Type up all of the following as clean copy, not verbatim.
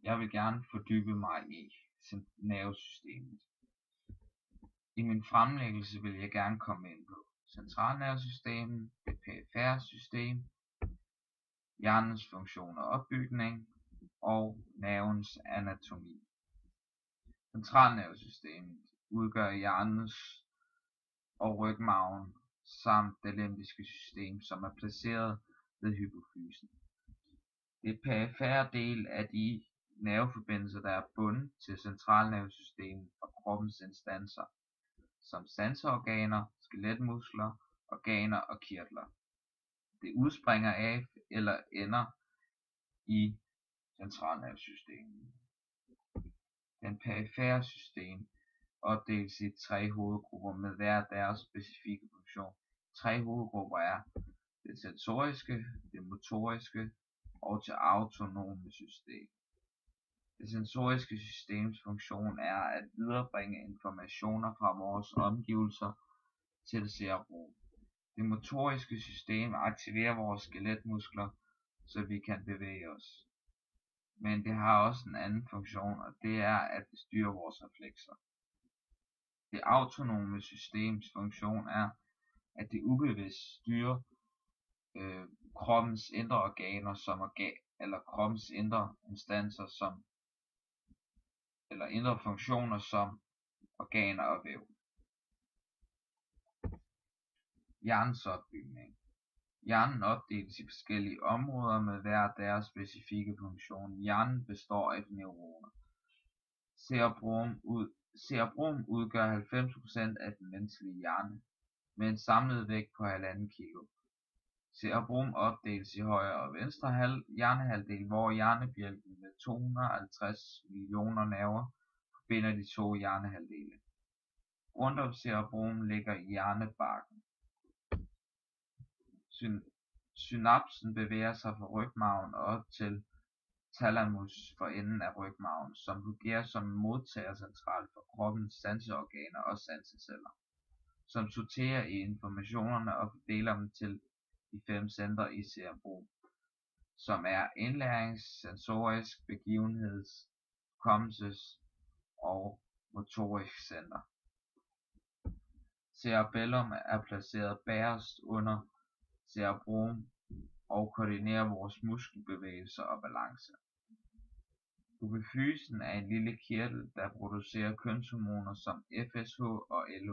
Jeg vil gerne fordybe mig i nervesystemet. I min fremlæggelse vil jeg gerne komme ind på centralnervesystemet, det perifere system, hjernens funktion og opbygning og nervens anatomi. Centralnervesystemet udgør hjernens og rygmarven samt det limbiske system, som er placeret ved hypofysen. Det perifere del af de nerveforbindelser, der er bundet til centralnervesystemet og kroppens instanser, som sanseorganer, skeletmuskler, organer og kirtler. Det udspringer af eller ender i centralnervesystemet. Den perifere system opdeles i 3 hovedgrupper med hver deres specifikke funktion. 3 hovedgrupper er det sensoriske, det motoriske og det autonome system. Det sensoriske systems funktion er at viderebringe informationer fra vores omgivelser til cerebrum. Det motoriske system aktiverer vores skeletmuskler, så vi kan bevæge os. Men det har også en anden funktion, og det er at det styrer vores reflekser. Det autonome systems funktion er at det ubevidst styrer kroppens indre organer eller kroppens indre instanser eller indre funktioner som organer og væv. Hjernens opbygning. Hjernen opdeles i forskellige områder med hver deres specifikke funktion. Hjernen består af neuroner. Cerebrum udgør 90% af den menneskelige hjerne med en samlet vægt på 1,5 kg. Cerebrum opdeles i højre og venstre hjernehalvdel, hvor hjernebjælken med 250 millioner nerver forbinder de 2 hjernehalvdele. Rundt om cerebrum ligger hjernebarken. Synapsen bevæger sig fra rygmarven op til thalamus for enden af rygmarven, som fungerer som en modtagercentral for kroppens sanseorganer og sanseceller, som sorterer i informationerne og fordeler dem til de 5 centre i cerebrum, som er indlærings-, sensorisk-, begivenheds-, hukommelses- og motorisk center. Cerebellum er placeret bagerst under cerebrum og koordinerer vores muskelbevægelser og balance. Hypofysen er en lille kirtel, der producerer kønshormoner som FSH og LH.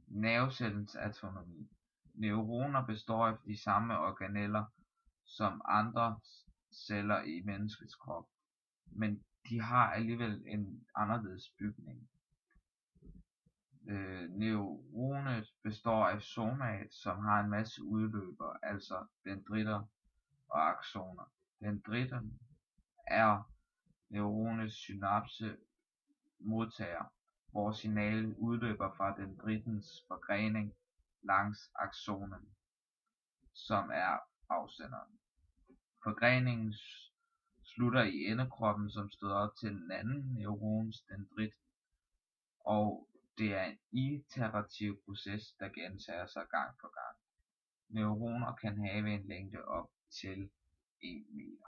Nervecellens anatomi. Neuroner består af de samme organeller som andre celler i menneskets krop, men de har alligevel en anderledes bygning. Neuronet består af somat, som har en masse udløbere, altså dendritter og aksoner. Dendritterne er neuronets synapse modtager, hvor signalet udløber fra dendrittens forgrening langs aksonen, som er afsenderen. Forgreningen slutter i endekroppen, som støder op til den anden neurons dendrit, og det er en iterativ proces, der gentager sig gang på gang. Neuroner kan have en længde op til 1 meter.